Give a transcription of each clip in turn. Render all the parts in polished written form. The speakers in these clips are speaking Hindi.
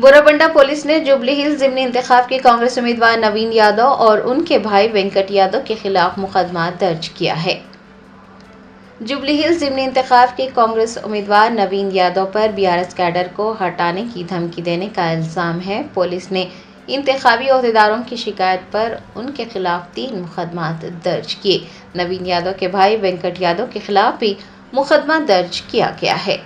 गोराबंडा पुलिस ने जुबली हिल्स ज़िमनी इंतखाब के कांग्रेस उम्मीदवार नवीन यादव और उनके भाई वेंकट यादव के खिलाफ मुकदमा दर्ज किया है। जुबली हिल्स ज़िमनी इंतखाब के कांग्रेस उम्मीदवार नवीन यादव पर बीआरएस कैडर को हटाने की धमकी देने का इल्ज़ाम है। पुलिस ने इंतखाबी ओहदेदारों की शिकायत पर उनके खिलाफ 3 मुकदमा दर्ज किए। नवीन यादव के भाई वेंकट यादव के खिलाफ भी मुकदमा दर्ज किया गया है।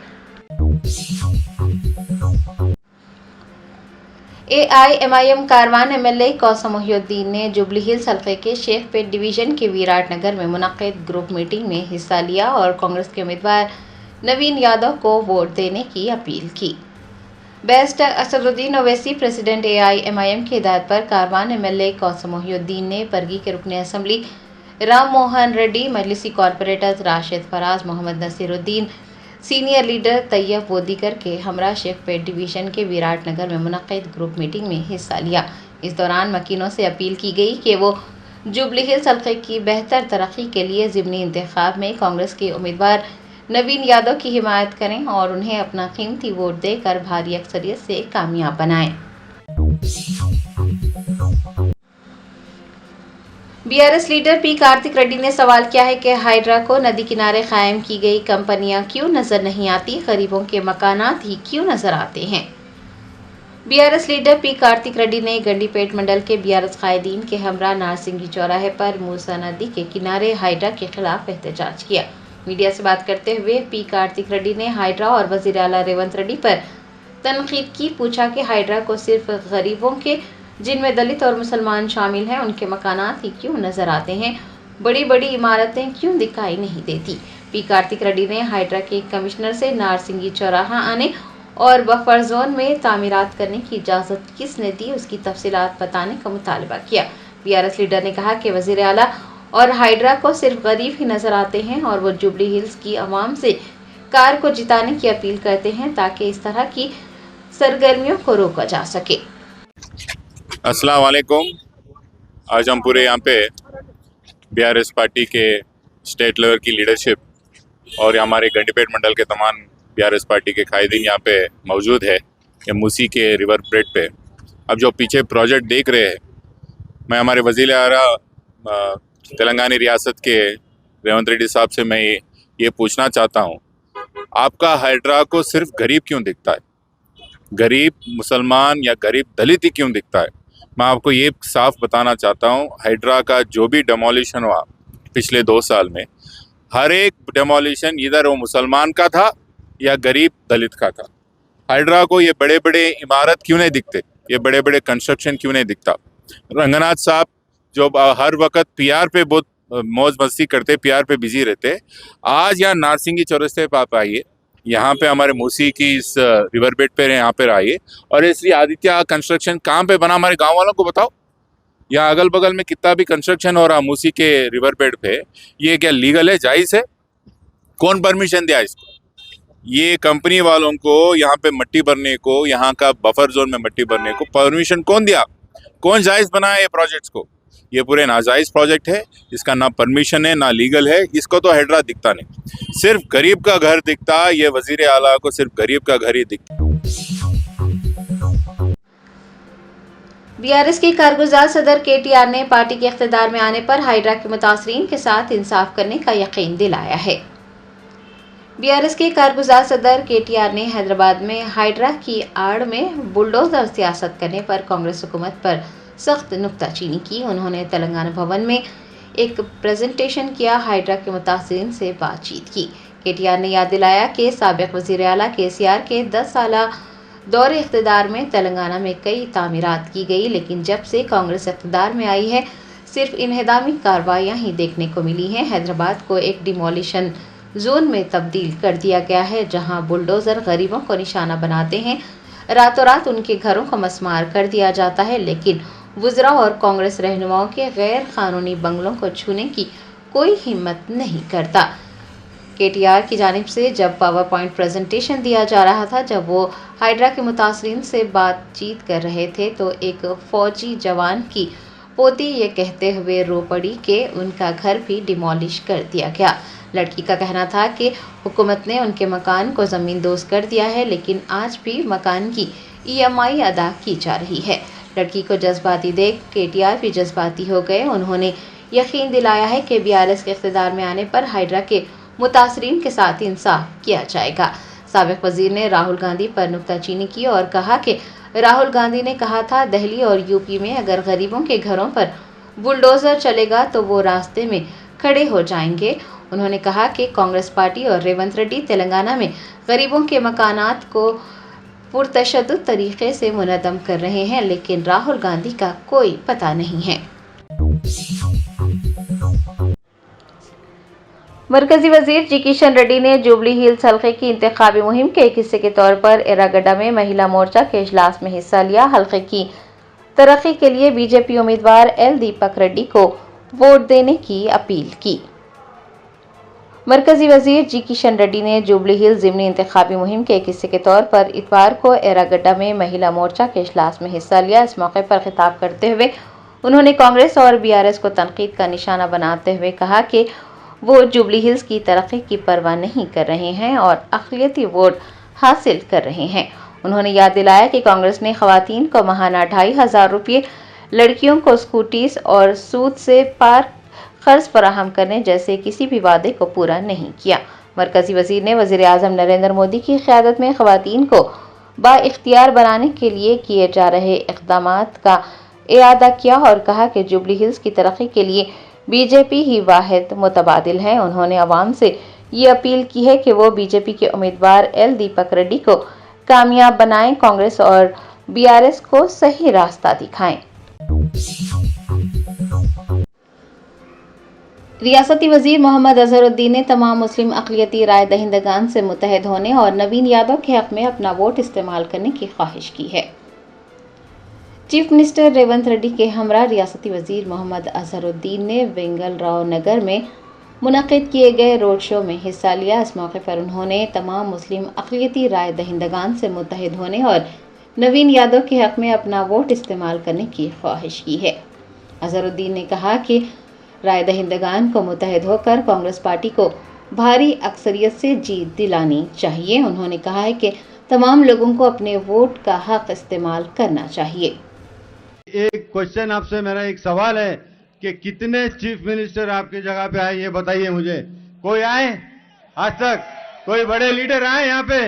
AIMIM कारवान MLA कौसम मोहिउद्दीन ने जुबली हिल्स हल्के के शेखपेट डिवीजन के विराटनगर में मुनक्किद ग्रुप मीटिंग में हिस्सा लिया और कांग्रेस के उम्मीदवार नवीन यादव को वोट देने की अपील की। Barrister Asaduddin Owaisi president AIMIM की हिदायत पर कारवान MLA कौसम मोहिउद्दीन ने परगी के रुकने असम्बली राम मोहन रेड्डी, मजलिसी corporators Rashid Faraz, Mohammed Naseeruddin, senior leader Tayyab वो दीगर के हमरा शेखपेट डिवीजन के विराटनगर में मुनक्किद ग्रुप मीटिंग में हिस्सा लिया। इस दौरान मकीनों से अपील की गई कि वो जुबली हिल्स हल्के की बेहतर तरक्की के लिए ज़िमनी इंतखाब में कांग्रेस के उम्मीदवार नवीन यादव की हिमायत करें और उन्हें अपना कीमती वोट देकर भारी अक्सरियत से कामयाब बनाएं। BRS leader P Kartik Reddy ने सवाल किया है कि हाइड्रा को नदी किनारे कायम की गई कंपनियां क्यों नजर नहीं आती, गरीबों के मकानात ही क्यों नजर आते हैं। BRS leader P Kartik Reddy ने गंडीपेट मंडल के बीआरएस कायदीन के हमरा नारसिंगी चौराहे पर मूसा नदी के किनारे हाइड्रा के खिलाफ एहतजाज किया। मीडिया से बात करते हुए पी कार्तिक रेड्डी ने हाइड्रा और वजीर आला रेवंत रेड्डी पर तनकीद की। पूछा कि हाइड्रा को सिर्फ गरीबों के, जिनमें दलित और मुसलमान शामिल हैं, उनके मकानात ही क्यों नजर आते हैं, बड़ी बड़ी इमारतें क्यों दिखाई नहीं देती। पी कार्तिक रेड्डी ने हाइड्रा के कमिश्नर से नारसिंगी चौराहा आने और बफर जोन में तामीरात करने की इजाज़त किसने दी, उसकी तफसीलात बताने का मुतालबा किया। बीआरएस लीडर ने कहा कि वज़ीर आला और हाइड्रा को सिर्फ गरीब ही नजर आते हैं और वो जुबली हिल्स की आवाम से कार को जिताने की अपील करते हैं ताकि इस तरह की सरगर्मियों को रोका जा सके। अस्सलाम वालेकुम। आज हम पूरे यहाँ पे बीआरएस पार्टी के स्टेट लेवल की लीडरशिप और हमारे गंडीपेट मंडल के तमाम बीआरएस पार्टी के कायदीन यहाँ पे मौजूद है, ये मूसी के रिवर ब्रेड पे। अब जो पीछे प्रोजेक्ट देख रहे हैं, मैं हमारे वज़ीर आला तेलंगाना रियासत के रेवंत रेड्डी साहब से मैं ये पूछना चाहता हूँ, आपका हाइड्रा को सिर्फ गरीब क्यों दिखता है? गरीब मुसलमान या गरीब दलित ही क्यों दिखता है? मैं आपको ये साफ बताना चाहता हूँ, हाइड्रा का जो भी डेमोलिशन हुआ पिछले 2 साल में, हर एक डेमोलिशन इधर वो मुसलमान का था या गरीब दलित का था। हाइड्रा को ये बड़े बड़े इमारत क्यों नहीं दिखते, ये बड़े बड़े कंस्ट्रक्शन क्यों नहीं दिखता? रंगनाथ साहब जो हर वक्त पीआर पे बहुत मौज मस्ती करते, पीआर पे बिजी रहते, आज यहाँ नारसिंगी चौरस्ते पे आप आइए, यहाँ पे हमारे मूसी की इस रिवर बेड पे यहाँ पे आइए और इस आदित्य कंस्ट्रक्शन कहाँ पे बना, हमारे गांव वालों को बताओ। यहाँ अगल बगल में कितना भी कंस्ट्रक्शन हो रहा मूसी के रिवर बेड पे, ये क्या लीगल है, जायज़ है? कौन परमिशन दिया इसको? ये कंपनी वालों को यहाँ पे मट्टी भरने को, यहाँ का बफर जोन में मट्टी भरने को परमिशन कौन दिया? कौन जायज़ बनाया ये प्रोजेक्ट्स को? ये पूरे नाजायज़ प्रोजेक्ट है, इसका ना परमिशन है ना लीगल है। इसको तो हाइड्रा दिखता नहीं, सिर्फ गरीब का घर दिखता। ये वजीर आला को सिर्फ गरीब का घर ही दिखता। बीआरएस के कारगुजार सदर KTR ने पार्टी के इख्तिदार में आने पर हाइड्रा के मुतासरीन के साथ इंसाफ करने का यकीन दिलाया है। बीआरएस के कारगुजार सदर KTR ने हैदराबाद में हाइड्रा की आड़ में बुलडोजर सियासत करने पर कांग्रेस हुकूमत पर सख्त नुक्ताचीनी की। उन्होंने तेलंगाना भवन में एक प्रेजेंटेशन किया, हाइड्रा के मुतासरीन से बातचीत की। KTR ने याद दिलाया कि साबिक वज़ीर आला KCR के 10 साला दौरे इख्तिदार में तेलंगाना में कई तामीरात की गई, लेकिन जब से कांग्रेस इख्तिदार में आई है सिर्फ इन्हदामी कार्रवाइयाँ ही देखने को मिली हैं। हैदराबाद को एक डिमोलिशन जोन में तब्दील कर दिया गया है, जहाँ बुलडोज़र गरीबों को निशाना बनाते हैं, रातों रात उनके घरों को मस्मार कर दिया जाता है, लेकिन वुज़रा और कांग्रेस रहनुमाओं के गैर कानूनी बंगलों को छूने की कोई हिम्मत नहीं करता। KTR की जानिब से जब पावर पॉइंट प्रेजेंटेशन दिया जा रहा था, जब वो हाइड्रा के मुतासरीन से बातचीत कर रहे थे, तो एक फौजी जवान की पोती ये कहते हुए रो पड़ी कि उनका घर भी डिमोलिश कर दिया गया। लड़की का कहना था कि हुकूमत ने उनके मकान को ज़मीन दोज़ कर दिया है, लेकिन आज भी मकान की EMI अदा की जा रही है। लड़की को जज्बाती देख KTR भी जज्बाती हो गए। उन्होंने यकीन दिलाया है कि BRS के इख्तिदार में आने पर हाइड्रा के मुतासरीन के साथ इंसाफ किया जाएगा। साबिक वजीर ने राहुल गांधी पर नुक्ताचीनी की और कहा कि राहुल गांधी ने कहा था दिल्ली और यूपी में अगर गरीबों के घरों पर बुलडोजर चलेगा तो वो रास्ते में खड़े हो जाएंगे। उन्होंने कहा कि कांग्रेस पार्टी और रेवंत रेड्डी तेलंगाना में गरीबों के मकानात को पुरतशद्दुद तरीके से मुनद्दम कर रहे हैं, लेकिन राहुल गांधी का कोई पता नहीं है। मरकजी वजीर जी किशन रेड्डी ने जुबली हिल्स हल्के की इंतखाबी मुहिम के एक हिस्से के तौर पर एरागड्डा में महिला मोर्चा के इजलास में हिस्सा लिया। हल्के की तरक्की के लिए बीजेपी उम्मीदवार L दीपक रेड्डी को वोट देने की अपील की। मरकजी वजीर जी किशन रेड्डी ने जुबली हिल्स ज़िमनी इंतखाबी मुहिम के एक हिस्से के तौर पर इतवार को एरागड्डा में महिला मोर्चा के इजलास में हिस्सा लिया। इस मौके पर खिताब करते हुए उन्होंने कांग्रेस और BRS को तनकीद का निशाना बनाते हुए कहा कि वो जुबली हिल्स की तरक्की की परवाह नहीं कर रहे हैं और अक़लियती वोट हासिल कर रहे हैं। उन्होंने याद दिलाया कि कांग्रेस ने ख़वातीन को माहाना 2500 रुपये, लड़कियों को स्कूटीज और सूद से पार कर्ज फराहम करने जैसे किसी भी वादे को पूरा नहीं किया। मरकजी वजीर ने वज़ीर आज़म नरेंद्र मोदी की क़यादत में ख़वातीन को बाइख्तियार बनाने के लिए किए जा रहे इक़दामात का इआदा किया और कहा कि जुबली हिल्स की तरक्की के लिए बीजेपी ही वाहिद मुतबादिल है। उन्होंने अवाम से ये अपील की है कि वो बीजेपी के उम्मीदवार L दीपक रेड्डी को कामयाब बनाएं, कांग्रेस और BRS को सही रास्ता दिखाएं। रियासती वजीर मोहम्मद अजहरुद्दीन ने तमाम मुस्लिम अक़लियती राय दहिंदगान से मुत्तहद होने और नवीन यादव के हक़ में अपना वोट इस्तेमाल करने की ख्वाहिश की है। चीफ मिनिस्टर रेवंत रेड्डी के हमरा रियासती वजीर मोहम्मद अजहरुद्दीन ने वेंगलराव नगर में मुनक़िद किए गए रोड शो में हिस्सा लिया। इस मौके पर उन्होंने तमाम मुस्लिम अक़लियती राय दहिंदगान से मुत्तहद होने और नवीन यादव के हक़ में अपना वोट इस्तेमाल करने की ख्वाहिश की है। अजहरुद्दीन ने कहा कि राय दहिंदगान को मुत्तहद होकर कांग्रेस पार्टी को भारी अक्सरियत से जीत दिलानी चाहिए। उन्होंने कहा है कि तमाम लोगों को अपने वोट का हक इस्तेमाल करना चाहिए। एक क्वेश्चन आपसे, मेरा एक सवाल है कि कितने चीफ मिनिस्टर आपकी जगह पे आए, ये बताइए मुझे। कोई आए आज तक? कोई बड़े लीडर आए यहाँ पे?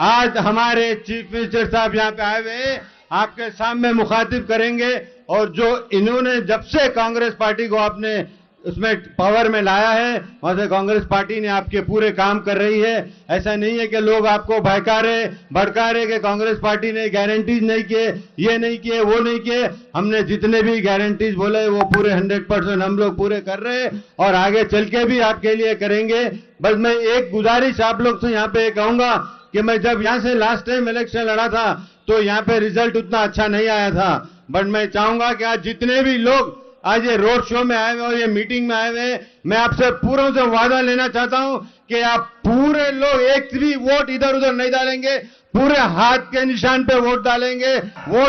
आज हमारे चीफ मिनिस्टर साहब यहाँ पे आए हुए आपके सामने मुखातिब करेंगे और जो इन्होंने जब से कांग्रेस पार्टी को आपने उसमें पावर में लाया है वहां से कांग्रेस पार्टी ने आपके पूरे काम कर रही है। ऐसा नहीं है कि लोग आपको भड़का रहे कि कांग्रेस पार्टी ने गारंटीज नहीं किए, ये नहीं किए, वो नहीं किए। हमने जितने भी गारंटीज बोले वो पूरे 100% हम लोग पूरे कर रहे हैं और आगे चल के भी आपके लिए करेंगे। बस मैं एक गुजारिश आप लोग से यहाँ पे कहूंगा कि मैं जब यहाँ से लास्ट टाइम इलेक्शन लड़ा था तो यहाँ पे रिजल्ट उतना अच्छा नहीं आया था, बट मैं चाहूंगा कि आज जितने भी लोग आज ये रोड शो में आए हुए और ये मीटिंग में आए हुए, मैं आपसे पूरों से वादा लेना चाहता हूं कि आप पूरे लोग एक भी वोट इधर उधर नहीं डालेंगे, पूरे हाथ के निशान पे वोट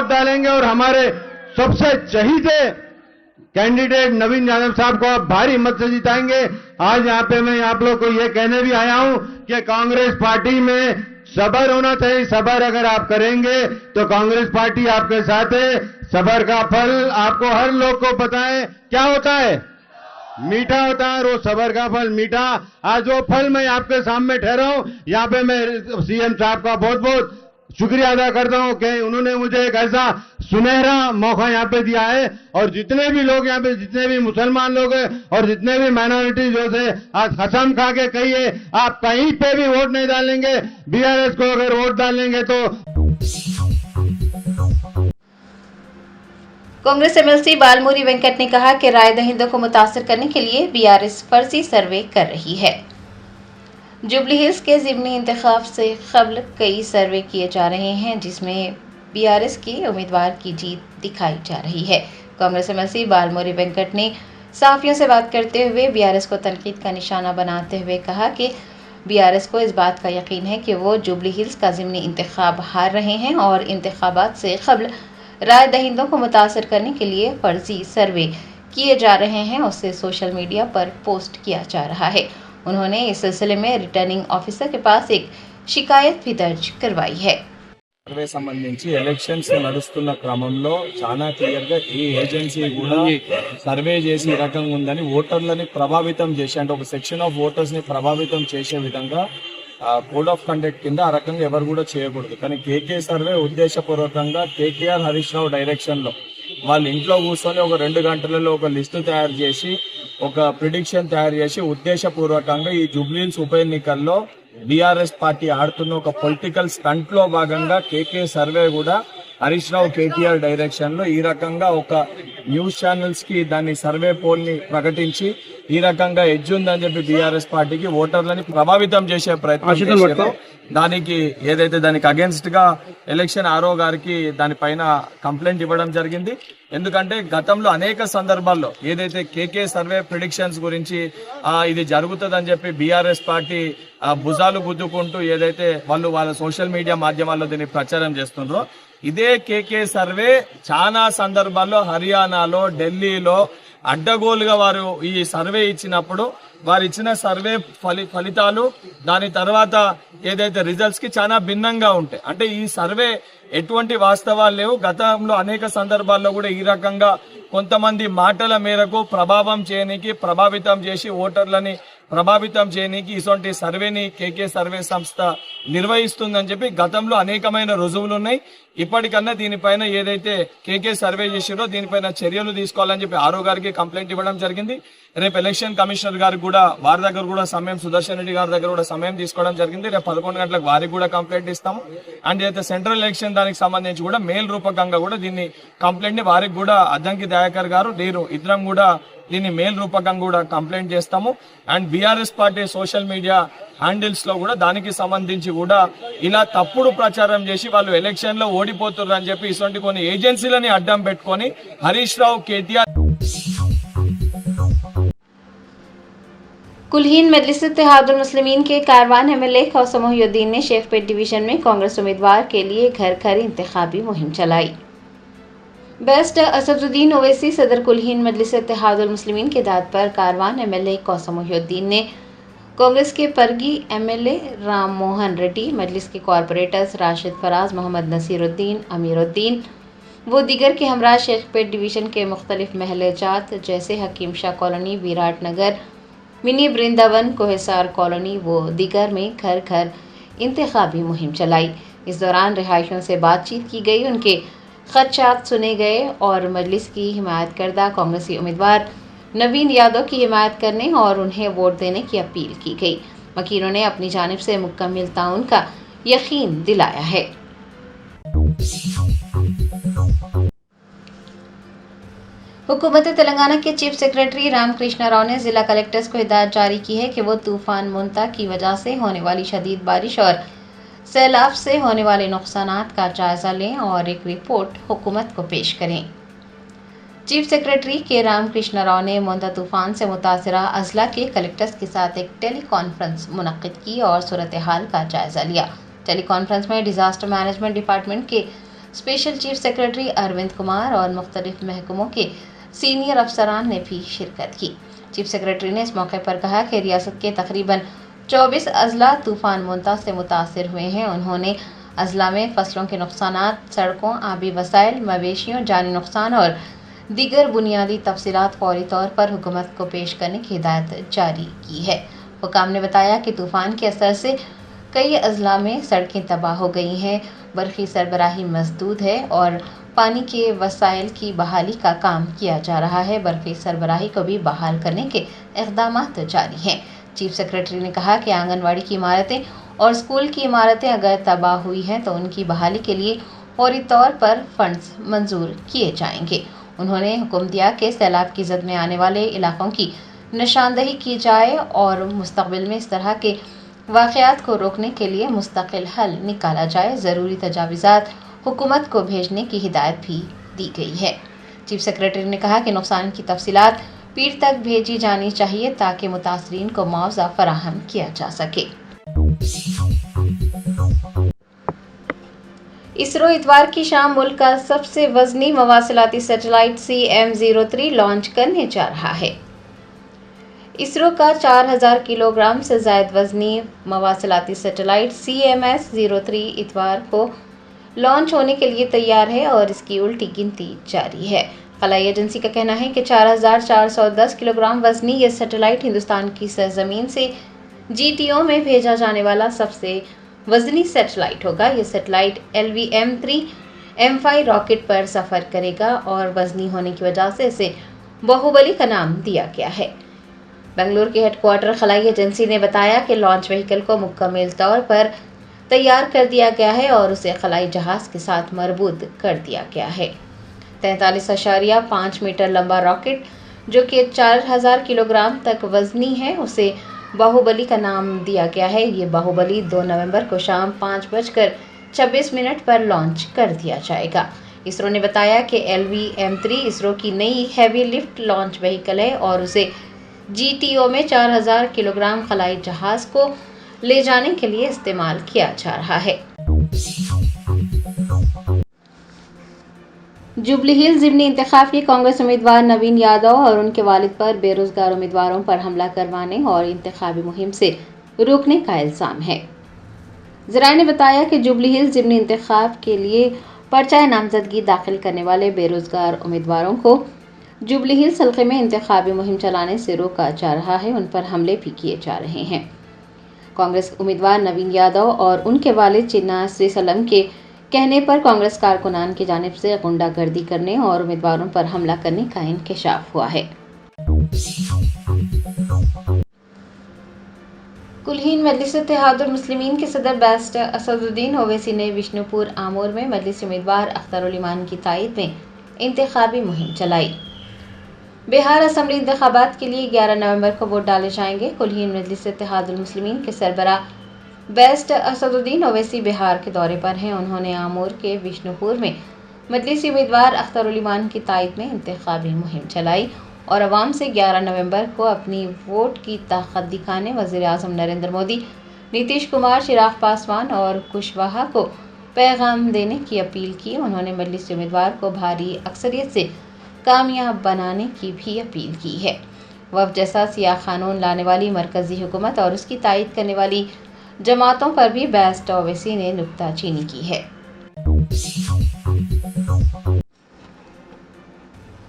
डालेंगे और हमारे सबसे चहीते कैंडिडेट नवीन यादव साहब को आप भारी मत से जिताएंगे। आज यहाँ पे मैं आप लोग को ये कहने भी आया हूं कि कांग्रेस पार्टी में सब्र होना चाहिए। सब्र अगर आप करेंगे तो कांग्रेस पार्टी आपके साथ है। सब्र का फल आपको हर लोग को पता है क्या होता है, मीठा होता है। और वो सब्र का फल मीठा, आज वो फल मैं आपके सामने ठहरा हूं। यहाँ पे मैं CM साहब का बहुत बहुत शुक्रिया अदा करता हूं कि उन्होंने मुझे एक ऐसा सुनहरा मौका यहाँ पे दिया है। और जितने भी लोग यहाँ पे, जितने भी मुसलमान लोग हैं और जितने भी माइनॉरिटी जो थे, आज कसम खा के कहिए आप कहीं पे भी वोट नहीं डालेंगे। BRS को अगर वोट डालेंगे तो कांग्रेस MLC बालमुरी वेंकट ने कहा कि राय दहिंदों को मुतासर करने के लिए BRS फर्जी सर्वे कर रही है। जुबली हिल्स के ज़िमनी इंतखाब से कबल कई सर्वे किए जा रहे हैं जिसमें BRS के उम्मीदवार की जीत दिखाई जा रही है। कांग्रेस MLC बालमुरी वेंकट ने सहाफ़ियों से बात करते हुए BRS को तनकीद का निशाना बनाते हुए कहा कि BRS को इस बात का यकीन है कि वो जुबली हिल्स का ज़िमनी इंतखाब हार रहे हैं और इंतखाबात से कबल राय दहिंदों को मुतासर करने के लिए फर्जी सर्वे किए जा रहे हैं, उससे सोशल मीडिया पर पोस्ट किया जा रहा है। उन्होंने इस सिलसिले में रिटर्निंग ऑफिसर के पास एक शिकायत भी दर्ज करवाई है। సర్వే సంబంధించి ఎలక్షన్స్ నడుస్తున్న క్రమంలో చాలా క్లియర్గా ఈ ఏజెన్సీ కూడా సర్వే చేసి ఈ రకంగా ఉందని ఓటర్లని ప్రభావితం చేసి అంటే ఒక సెక్షన్ ఆఫ్ ఓటర్స్ని ప్రభావితం చేసే విధంగా కోడ్ ఆఫ్ కండక్ట్ కింద ఆ రకంగా ఎవరు కూడా చేయకూడదు. కానీ కేకే సర్వే ఉద్దేశపూర్వకంగా కేటీఆర్ హరీష్ రావు డైరెక్షన్లో వాళ్ళ ఇంట్లో కూర్చొని ఒక 2 గంటలలో ఒక లిస్టు తయారు చేసి ఒక ప్రిడిక్షన్ తయారు చేసి ఉద్దేశపూర్వకంగా ఈ జూబ్లీహిల్స్ ఉప ఎన్నికల్లో బీఆర్ఎస్ పార్టీ ఆడుతున్న ఒక పొలిటికల్ స్టంట్ లో భాగంగా కేకే సర్వే కూడా హరీష్ రావు కేటీఆర్ డైరెక్షన్ లో ఈ రకంగా ఒక న్యూస్ ఛానల్స్ కి దాన్ని సర్వే పోల్ ని ప్రకటించి ఈ రకంగా ఎడ్జ్ ఉందని చెప్పి బీఆర్ఎస్ పార్టీకి ఓటర్లని ప్రభావితం చేసే ప్రయత్నం చేశారు. దానికి ఏదైతే దానికి అగేన్స్ట్ గా ఎలక్షన్ ఆర్ఓ గారికి దానిపైన కంప్లైంట్ ఇవ్వడం జరిగింది. ఎందుకంటే గతంలో అనేక సందర్భాల్లో ఏదైతే కేకే సర్వే ప్రిడిక్షన్స్ గురించి ఇది జరుగుతుందని చెప్పి బీఆర్ఎస్ పార్టీ భుజాలు గుద్దుకుంటూ ఏదైతే వాళ్ళు వాళ్ళ సోషల్ మీడియా మాధ్యమాల్లో దీన్ని ప్రచారం చేస్తున్నారో ఇదే కేకే సర్వే చాలా సందర్భాల్లో హర్యానాలో ఢిల్లీలో అడ్డగోలుగా వారు ఈ సర్వే ఇచ్చినప్పుడు వారు ఇచ్చిన సర్వే ఫలితాలు దాని తర్వాత ఏదైతే రిజల్ట్స్ కి చాలా భిన్నంగా ఉంటాయి. అంటే ఈ సర్వే ఎటువంటి వాస్తవాలు లేవు. గతంలో అనేక సందర్భాల్లో కూడా ఈ రకంగా కొంతమంది మాటల మేరకు ప్రభావితం చేసి ఓటర్లని ప్రభావితం చేయడానికి ఇటువంటి సర్వేని కేకే సర్వే సంస్థ నిర్వహిస్తుందని చెప్పి గతంలో అనేకమైన రుజువులు ఉన్నాయి. ఇప్పటికన్నా దీనిపైన ఏదైతే కేకే సర్వే చేసిరో దీనిపైన చర్యలు తీసుకోవాలని చెప్పి ఆర్ఓ గారికి కంప్లైంట్ ఇవ్వడం జరిగింది. రేపు ఎలక్షన్ కమిషనర్ గారికి కూడా వారి దగ్గర కూడా సమయం సుదర్శన్ రెడ్డి గారి దగ్గర కూడా సమయం తీసుకోవడం జరిగింది. రేపు 11 గంటలకు వారికి కూడా కంప్లైంట్ ఇస్తాము. అండ్ అయితే సెంట్రల్ ఎలక్షన్ దానికి సంబంధించి కూడా మెయిల్ రూపకంగా కూడా దీన్ని కంప్లైంట్ ని వారికి కూడా అద్దంకి దయాకర్ గారు నేను ఇద్దరం కూడా దీన్ని మెయిల్ రూపకంగా కూడా కంప్లైంట్ చేస్తాము. And BRS party social media handles లో కూడా దానికి సంబంధించి కూడా ఇలా తప్పుడు ప్రచారం చేసి వాళ్ళు ఎలక్షన్ లో ఓడిపోతున్నారు అని చెప్పి ఇటువంటి కొన్ని ఏజెన్సీలని అడ్డం పెట్టుకొని హరీష్ రావు కేటీఆర్ कुल्हीन मजलिस इत्तेहादुल मुस्लिमीन के कारवान एमएलए कौसम मोहिउद्दीन ने शेखपेट डिवीजन में कांग्रेस उम्मीदवार के लिए घर घर इंतखाबी मुहिम चलाई। बेस्ट असदुद्दीन ओवैसी सदर कुल्हीन मजलिस इत्तेहादुल मुस्लिमीन के दाद पर कारवान एमएलए कौसम मोहिउद्दीन ने कांग्रेस के परगी एमएलए राम मोहन रेड्डी, मजलिस के कॉरपोरेटर्स राशिद फराज, मोहम्मद नसीरुद्दीन, अमीरुद्दीन वो दीगर के हमरा शेखपेट डिवीजन के मुख्तलिफ महलेजात जैसे हकीम शाह कॉलोनी, विराट नगर, मिनी वृंदावन, कोहसार कॉलोनी वो दीगर में घर घर इंतखाबी मुहिम चलाई। इस दौरान रिहायशियों से बातचीत की गई, उनके खदशात सुने गए और मजलिस की हिमायत करदा कांग्रेसी उम्मीदवार नवीन यादव की हिमायत करने और उन्हें वोट देने की अपील की गई। वकीलों ने अपनी जानिब से मुकम्मल ताउन का यकीन दिलाया है। हुकूमत तेलंगाना के चीफ सेक्रेटरी रामकृष्ण राव ने जिला कलेक्टर्स को हिदायत जारी की है कि वो तूफान मुंता की वजह से होने वाली शदीद बारिश और सैलाब से होने वाले नुकसानात का जायजा लें और एक रिपोर्ट हुकूमत को पेश करें। चीफ सेक्रेटरी के रामकृष्ण राव ने मुंता तूफान से मुतासरा अजला के कलेक्टर्स के साथ एक टेली कॉन्फ्रेंस मुनक्किद की और सूरत हाल का जायजा लिया। टेली कॉन्फ्रेंस में डिजास्टर मैनेजमेंट डिपार्टमेंट के special chief secretary Arvind Kumar और मुख्तलिफ महकमों के सीनियर अफसरान ने भी शिरकत की। चीफ सेक्रेटरी ने इस मौके पर कहा कि रियासत के तकरीबन 24 अजला तूफान मुंता से मुतासर हुए हैं। उन्होंने अजला में फसलों के नुकसानात, सड़कों, आबी वसाइल, मवेशियों, जानी नुकसान और दीगर बुनियादी तफसीलात फौरी तौर पर हुकूमत को पेश करने की हिदायत जारी की है। हुकाम ने बताया कि तूफान के असर से कई अजला में सड़कें तबाह हो गई हैं, बरक़ी सरबराही मसदूद है और पानी के वसाइल की बहाली का काम किया जा रहा है। बरक़ी सरबराही को भी बहाल करने के इक़दामात जारी हैं। चीफ सेक्रेटरी ने कहा कि आंगनवाड़ी की इमारतें और स्कूल की इमारतें अगर तबाह हुई हैं तो उनकी बहाली के लिए फौरी तौर पर फंड्स मंजूर किए जाएंगे। उन्होंने हुक्म दिया कि सैलाब की जद में आने वाले इलाकों की निशानदही की जाए और मुस्तक़बिल में इस तरह के वाक़यात को रोकने के लिए मुस्तकिल हल निकाला जाए। ज़रूरी तजावीज़ात हुकूमत को भेजने की हिदायत भी दी गई है। चीफ सेक्रेटरी ने कहा कि नुकसान की तफसीलात पीर तक भेजी जानी चाहिए ताकि मुतासरीन को मुआवजा फराहम किया जा सके। इसरो इतवार की शाम मुल्क का सबसे वजनी मवासिलाती सैटेलाइट CM-03 लॉन्च करने जा रहा है। इसरो का 4000 किलोग्राम से ज़ायद वजनी मवासिलाती सैटेलाइट CMS-03 इतवार को लॉन्च होने के लिए तैयार है और इसकी उल्टी गिनती जारी है। खलाई एजेंसी का कहना है कि 4,410 किलोग्राम वजनी ये सैटेलाइट हिंदुस्तान की सरजमीन से GTO में भेजा जाने वाला सबसे वजनी सैटेलाइट होगा। ये सैटेलाइट LVM-3 M5 रॉकेट पर सफर करेगा और वजनी होने की वजह से इसे बाहुबली का नाम दिया गया है। बेंगलुरु के हेडक्वार्टर खलाई एजेंसी ने बताया कि लॉन्च व्हीकल को मुकम्मल तौर पर तैयार कर दिया गया है और उसे खलाई जहाज के साथ मरबूत कर दिया गया है। 43.5 मीटर लंबा रॉकेट जो कि 4,000 किलोग्राम तक वजनी है, उसे बाहुबली का नाम दिया गया है। ये बाहुबली 2 नवंबर को शाम 5:26 पर लॉन्च कर दिया जाएगा। इसरो ने बताया कि LVM-3 इसरो की नई हैवी लिफ्ट लॉन्च व्हीकल है और उसे GTO में 4,000 किलोग्राम खलाई जहाज को ले जाने के लिए इस्तेमाल किया जा रहा है। जुबली हिल्स ज़िमनी इंतखाब के कांग्रेस उम्मीदवार नवीन यादव और उनके वालिद पर बेरोजगार उम्मीदवारों पर हमला करवाने और इंतखाबी मुहिम से रोकने का इल्ज़ाम है। ज़राए ने बताया कि जुबली हिल्स ज़िमनी इंतखाब के लिए पर्चा नामजदगी दाखिल करने वाले बेरोजगार उम्मीदवारों को जुबली हिल्स हल्के में इंतखाबी मुहिम चलाने से रोका जा रहा है, उन पर हमले भी किए जा रहे हैं। कांग्रेस उम्मीदवार नवीन यादव और उनके वालिद चिन्ना श्रीसलम के कहने पर कांग्रेस कारकुनान की जानिब से गुंडागर्दी करने और उम्मीदवारों पर हमला करने का इंकशाफ हुआ है। कुलहीन मजलिस इत्तेहादुल मुस्लिमीन के सदर बैरिस्टर असदुद्दीन ओवैसी ने विष्णुपुर आमोर में मजलिस उम्मीदवार अख्तरुल ईमान की तायद में इंतखाबी मुहिम चलाई। बिहार असम्बली इंतखाबात के लिए 11 नवंबर को वोट डाले जाएंगे। कुलहीन मजलिस इत्तेहादुल मुस्लिमीन के सरबरा बैरिस्टर असदुद्दीन ओवैसी बिहार के दौरे पर हैं। उन्होंने आमोर के विष्णुपुर में मजलिसी उम्मीदवार अख्तरुल ईमान की तायद में इंतखाबी मुहिम चलाई और अवाम से 11 नवंबर को अपनी वोट की ताकत दिखाने वज़ीर आज़म नरेंद्र मोदी, नीतीश कुमार, चिराग पासवान और कुशवाहा को पैगाम देने की अपील की। उन्होंने मजलिसी उम्मीदवार को भारी अक्सरियत से कामयाब बनाने की भी अपील की है। वफ़द जैसा सियाह कानून लाने वाली मरकज़ी हुकूमत और उसकी तायद करने वाली जमातों पर भी बैरिस्टर ओवैसी ने नुक्ताचीनी की है।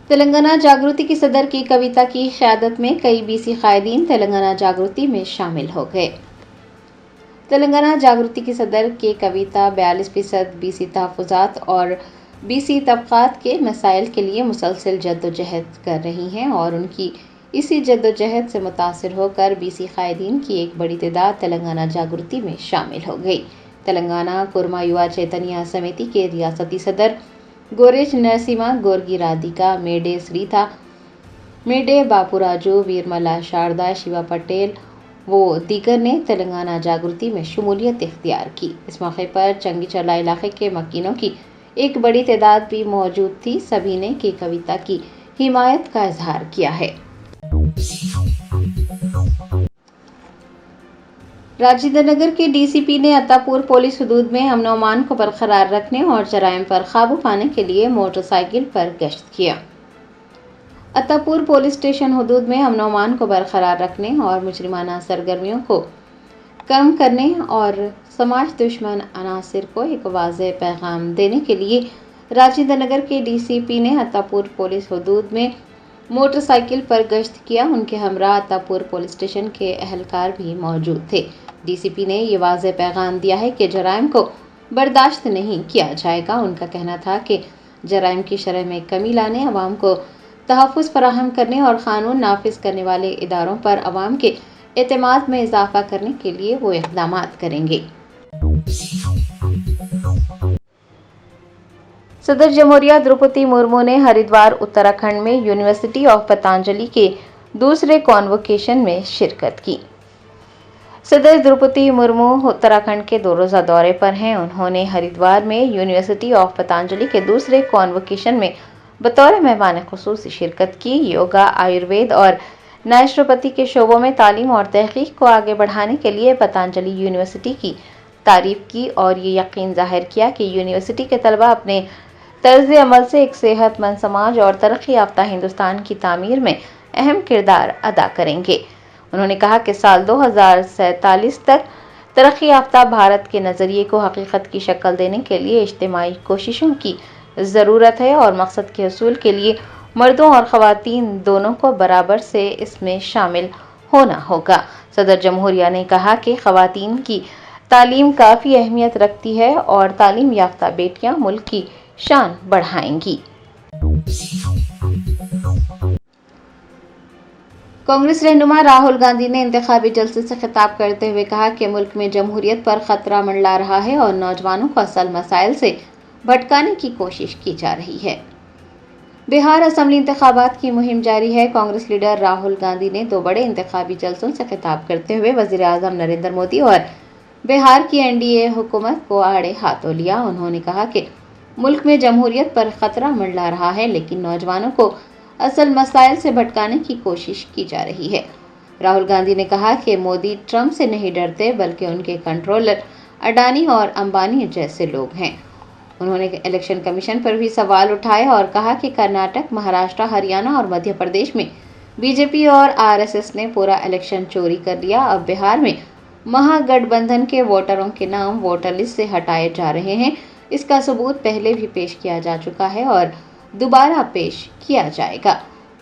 तेलंगाना जागृति की सदर की कविता की क़यादत में कई BC कायदीन तेलंगाना जागृति में शामिल हो गए। तेलंगाना जागृति की सदर के कविता 42% BC तहफ़्फ़ुज़ात और BC तबक़ात के मसाइल के लिए मुसलसल जद्दोजहद कर रही हैं और उनकी इसी जद्दोजहद से मुतासिर होकर BC कायदीन की एक बड़ी तादाद तेलंगाना जागृति में शामिल हो गई। तेलंगाना कुरमा युवा चैतन्य समिति के रियासती सदर गोरेश नरसिम्हा, गोरगी राधिका, मेडे श्रीथा, मेडे बापूराजू, वीरमला शारदा, शिवा पटेल वो दीगर ने तेलंगाना जागृति में शमूलियत इख्तियार की। इस मौके पर चंगीचला इलाके के मकीनों की एक बड़ी तादाद भी मौजूद थी। सभी ने की कविता की हिमायत का इजहार किया है। राजेंद्र नगर के DCP ने अत्तापुर पुलिस हदूद में अमन व अमान को बरकरार रखने और जराइम पर काबू पाने के लिए मोटरसाइकिल पर गश्त किया। अत्तापुर पुलिस स्टेशन हदूद में अमन व अमान को बरकरार रखने और मुजरिमाना सरगर्मियों को कम करने और समाज दुश्मन अनासिर को एक वाज़ेह पैगाम देने के लिए राजेंद्र नगर के DCP ने अत्तापुर पुलिस हदूद में मोटरसाइकिल पर गश्त किया। उनके हमरा अत्तापुर पुलिस स्टेशन के अहलकार भी मौजूद थे। DCP ने ये वाज़ेह पैगाम दिया है कि जराइम को बर्दाश्त नहीं किया जाएगा। उनका कहना था कि जराइम की शरह में कमी लाने, अवाम को तहफ़्फ़ुज़ फराहम करने और क़ानून नाफिज करने वाले इदारों पर अवाम के एतमाद में इजाफा करने के लिए वो इक़दामात करेंगे। सदर जमहूरिया द्रौपदी मुर्मू ने हरिद्वार उत्तराखंड में यूनिवर्सिटी ऑफ पतंजलि के दूसरे कॉन्वोकेशन में शिरकत की। सदर द्रौपदी मुर्मू उत्तराखंड के 2 रोज़ा दौरे पर हैं। उन्होंने हरिद्वार में यूनिवर्सिटी ऑफ पतंजलि के दूसरे कॉन्वोकेशन में बतौर मेहमान खुसूसी शिरकत की। योगा, आयुर्वेद और नेचुरोपैथी के शोबों में तालीम और तहकीक को आगे बढ़ाने के लिए पतंजलि यूनिवर्सिटी की तारीफ की और ये यकीन जाहिर किया कि यूनिवर्सिटी के तलबा अपने तर्ज अमल से एक सेहतमंद समाज और तरक्की याफ्ता हिंदुस्तान की तामीर में अहम किरदार अदा करेंगे। उन्होंने कहा कि साल 2047 तक तरक्की याफ्ता भारत के नज़रिए को हकीकत की शक्ल देने के लिए इज्तिमाई कोशिशों की ज़रूरत है और मकसद के हसूल के लिए मर्दों और ख़वातीन दोनों को बराबर से इसमें शामिल होना होगा। सदर जमहूरिया ने कहा कि ख़वातीन की तालीम काफ़ी अहमियत रखती है और तालीम याफ्ता बेटियां मुल्क की शान बढ़ाएंगी। कांग्रेस रहनुमा राहुल गांधी ने इंतखाबी जलसे से खिताब करते हुए कहा कि मुल्क में जमहूरियत पर खतरा मंडरा रहा है और नौजवानों को असल मसाइल से भटकाने की कोशिश की जा रही है। बिहार असेंबली इंतखाबात की मुहिम जारी है। कांग्रेस लीडर राहुल गांधी ने 2 बड़े इंतखाबी जलसों से खिताब करते हुए वजीर आजम नरेंद्र मोदी और बिहार की एनडीए हुकूमत को आड़े हाथों लिया। उन्होंने कहा कि मुल्क में जमहूरियत पर खतरा मंडरा रहा है, लेकिन नौजवानों को असल मसाइल से भटकाने की कोशिश की जा रही है। राहुल गांधी ने कहा कि मोदी ट्रंप से नहीं डरते, बल्कि उनके कंट्रोलर अडानी और अंबानी जैसे लोग हैं। उन्होंने इलेक्शन कमीशन पर भी सवाल उठाए और कहा कि कर्नाटक, महाराष्ट्र, हरियाणा और मध्य प्रदेश में बीजेपी और आरएसएस ने पूरा इलेक्शन चोरी कर लिया। अब बिहार में महागठबंधन के वोटरों के नाम वोटर लिस्ट से हटाए जा रहे हैं। इसका सबूत पहले भी पेश किया जा चुका है और दोबारा पेश किया जाएगा।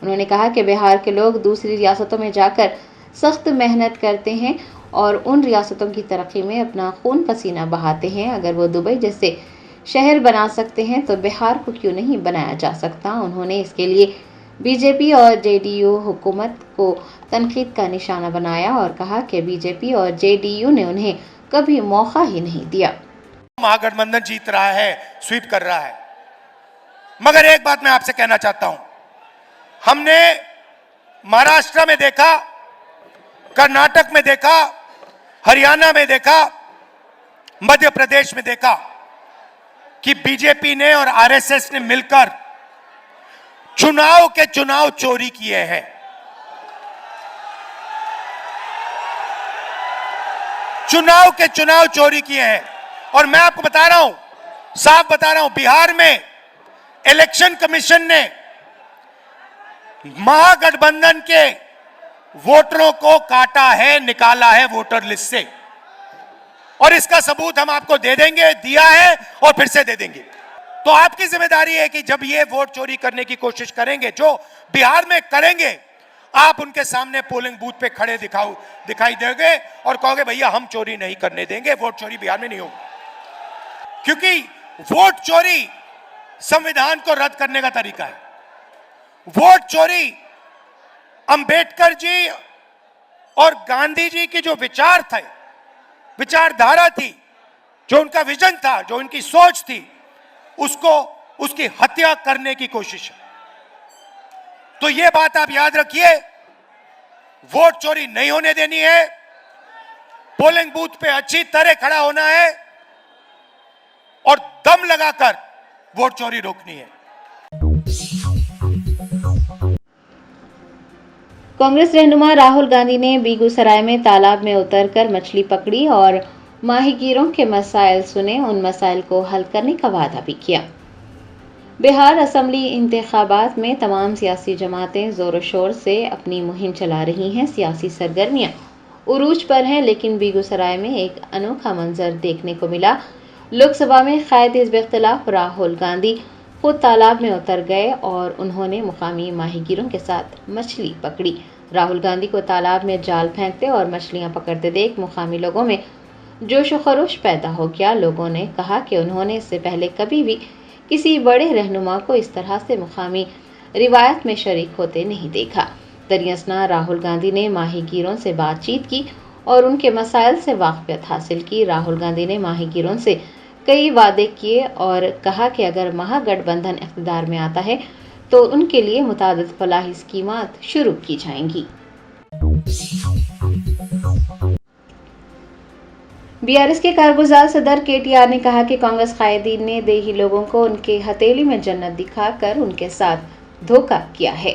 उन्होंने कहा कि बिहार के लोग दूसरी रियासतों में जाकर सख्त मेहनत करते हैं और उन रियासतों की तरक्की में अपना खून पसीना बहाते हैं। अगर वो दुबई जैसे शहर बना सकते हैं तो बिहार को क्यों नहीं बनाया जा सकता। उन्होंने इसके लिए बीजेपी और जेडीयू हुकूमत को तनकीद का निशाना बनाया और कहा कि बीजेपी और जेडीयू ने उन्हें कभी मौका ही नहीं दिया। महागठबंधन जीत रहा है, स्वीप कर रहा है, मगर एक बात मैं आपसे कहना चाहता हूं, हमने महाराष्ट्र में देखा, कर्नाटक में देखा, हरियाणा में देखा, मध्य प्रदेश में देखा कि बीजेपी ने और आरएसएस ने मिलकर चुनाव के चुनाव चोरी किए हैं। चुनाव के चुनाव चोरी किए हैं। और मैं आपको बता रहा हूं, साफ बता रहा हूं, बिहार में इलेक्शन कमीशन ने महागठबंधन के वोटरों को काटा है, निकाला है वोटर लिस्ट से, और इसका सबूत हम आपको दे देंगे, दिया है और फिर से दे देंगे। तो आपकी जिम्मेदारी है कि जब ये वोट चोरी करने की कोशिश करेंगे, जो बिहार में करेंगे, आप उनके सामने पोलिंग बूथ पे खड़े दिखाई देंगे और कहोगे भैया हम चोरी नहीं करने देंगे, वोट चोरी बिहार में नहीं होगी। क्योंकि वोट चोरी संविधान को रद्द करने का तरीका है। वोट चोरी अंबेडकर जी और गांधी जी की जो विचार थे, विचारधारा थी, जो उनका विजन था, जो उनकी सोच थी, उसकी हत्या करने की कोशिश है। तो यह बात आप याद रखिए, वोट चोरी नहीं होने देनी है, पोलिंग बूथ पे अच्छी तरह खड़ा होना है और दम लगाकर वोट चोरी रोकनी है। कांग्रेस रहनुमा राहुल गांधी ने बेगूसराय में तालाब में उतरकर मछली पकड़ी और माहीगीरों के मसाइल सुने, उन मसाइल को हल करने का वादा भी किया। बिहार असेंबली इंतखाबात में तमाम सियासी जमातें जोर शोर से अपनी मुहिम चला रही हैं। सियासी सरगर्मियां उरूज पर हैं, लेकिन बेगूसराय में एक अनोखा मंजर देखने को मिला। लोकसभा में कायद हिज़्ब इख्तिलाफ राहुल गांधी खुद तालाब में उतर गए और उन्होंने मुकामी माहीगीरों के साथ मछली पकड़ी। राहुल गांधी को तालाब में जाल फेंकते और मछलियां पकड़ते देख मुकामी लोगों में जोश व खरोश पैदा हो गया। लोगों ने कहा कि उन्होंने इससे पहले कभी भी किसी बड़े रहनुमा को इस तरह से मुकामी रिवायत में शरीक होते नहीं देखा। दरियासना राहुल गांधी ने माहीगीरों से बातचीत की और उनके मसाइल से वाक़फ़ियत हासिल की। राहुल गांधी ने माहीगीरों से कई वादे किए और कहा कि अगर महागठबंधन इक़्तिदार में आता है तो उनके लिए मुतादिद फलाही स्कीमात शुरू की जाएंगी। बीआरएस के कारगुजार सदर केटीआर ने कहा कि कांग्रेस कायदीन ने देही लोगों को उनके हथेली में जन्नत दिखाकर उनके साथ धोखा किया है।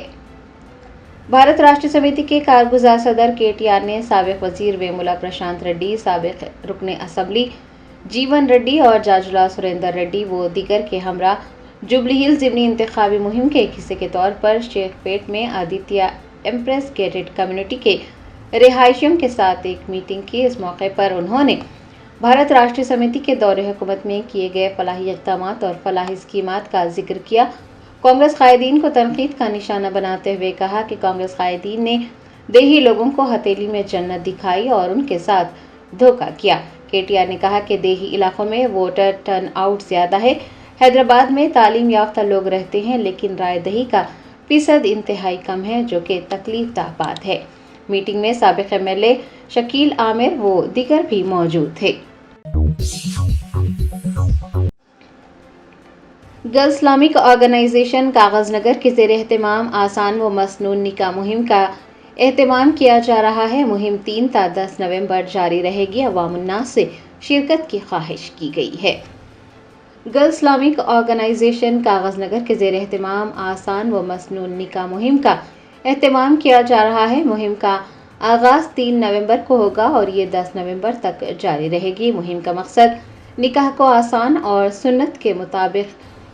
भारत राष्ट्र समिति के कारगुजार सदर केटीआर ने साबिक वजीर वेमुला प्रशांत रेड्डी, साबिक रुकने असेंबली जीवन रेड्डी और जाजुला सुरेंदर रेड्डी वो दीगर के हमरा जुबली हिल्स ज़िमनी इंतखाबी मुहिम के एक हिस्से के तौर पर शेखपेट में आदित्य एम्प्रेस गेटेड कम्युनिटी के रिहायशियों के साथ एक मीटिंग की। इस मौके पर उन्होंने भारत राष्ट्रीय समिति के दौरे हुकूमत में किए गए फलाही इक़दामात और फलाही स्कीमात का जिक्र किया। कांग्रेस कायदीन को तनकीद का निशाना बनाते हुए कहा कि कांग्रेस कायदीन ने देही लोगों को हथेली में जन्नत दिखाई और उनके साथ धोखा किया। केटीआर ने कहा कि देही इलाकों में वोटर टर्न आउट ज्यादा है। हैदराबाद में तालीम याफ्ता लोग रहते हैं लेकिन राय दही का फीसद इंतहाई कम है, जो कि तकलीफदा बात है। मीटिंग में साबिक एमएलए शकील आमिर व दीगर भी मौजूद थे। गर्ल इस्लामिक ऑर्गेनाइजेशन कागजनगर के ज़ेर एहतमाम आसान व मसनून निकाह मुहिम का एहतमाम किया जा रहा है। मुहिम 3 ता 10 नवंबर जारी रहेगी। अवामुन्नास से शिरकत की ख्वाहिश की गई है। गर्ल इस्लामिक ऑर्गेनाइजेशन कागजनगर के ज़ेर एहतमाम आसान व मसनून निकाह मुहिम का एहतमाम किया जा रहा है। मुहिम का आगाज़ 3 नवंबर को होगा और ये 10 नवंबर तक जारी रहेगी। मुहिम का मकसद निकाह को आसान और सुन्नत के मुताबिक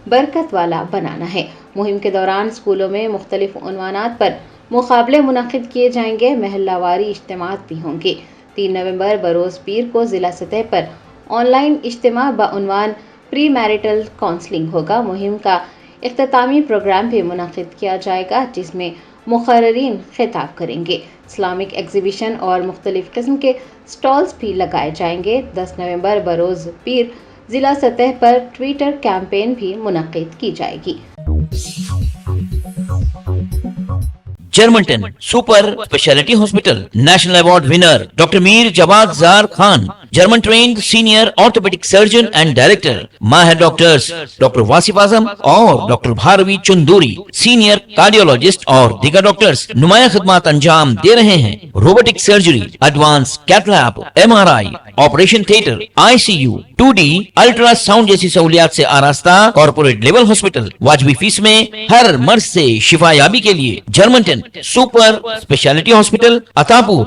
बरकत वाला बनाना है। मुहिम के दौरान स्कूलों में मुख्तलिफ उन्वानात पर मुकाबले मुनक़िद किए जाएंगे। महल्लावारी इज्तिमात भी होंगे। 3 नवंबर बरोज़ पीर को ज़िला सतह पर ऑनलाइन इज्तिमा बउनवान प्री मैरिटल काउंसलिंग होगा। मुहिम का इख्तितामी प्रोग्राम भी मुनक़िद किया जाएगा जिसमें मुक़र्ररीन खिताब करेंगे। इस्लामिक एग्जीबिशन और मुख्तलिफ किस्म के स्टॉल्स भी लगाए जाएंगे। 10 नवंबर बरोज़ पीर जिला सतह पर ट्विटर कैंपेन भी मुनक़िद की जाएगी। जर्मनटन super speciality hospital national award winner doctor Mir Jawad Jar Khan, German trained senior orthopaedic surgeon and director, माहिर डॉक्टर्स डॉक्टर वासिफ आजम और doctor Bharvi Chanduri, senior cardiologist और दीगर डॉक्टर्स नुमाया खिदमत अंजाम दे रहे हैं। Robotic surgery, advance cath lab, MRI, operation theatre, ICU, 2D ultrasound जैसी सहूलियात से आरास्ता कॉर्पोरेट लेवल हॉस्पिटल। वाजबी फीस में हर मर्ज से शिफायाबी के लिए Germanton super speciality hospital, Attapur,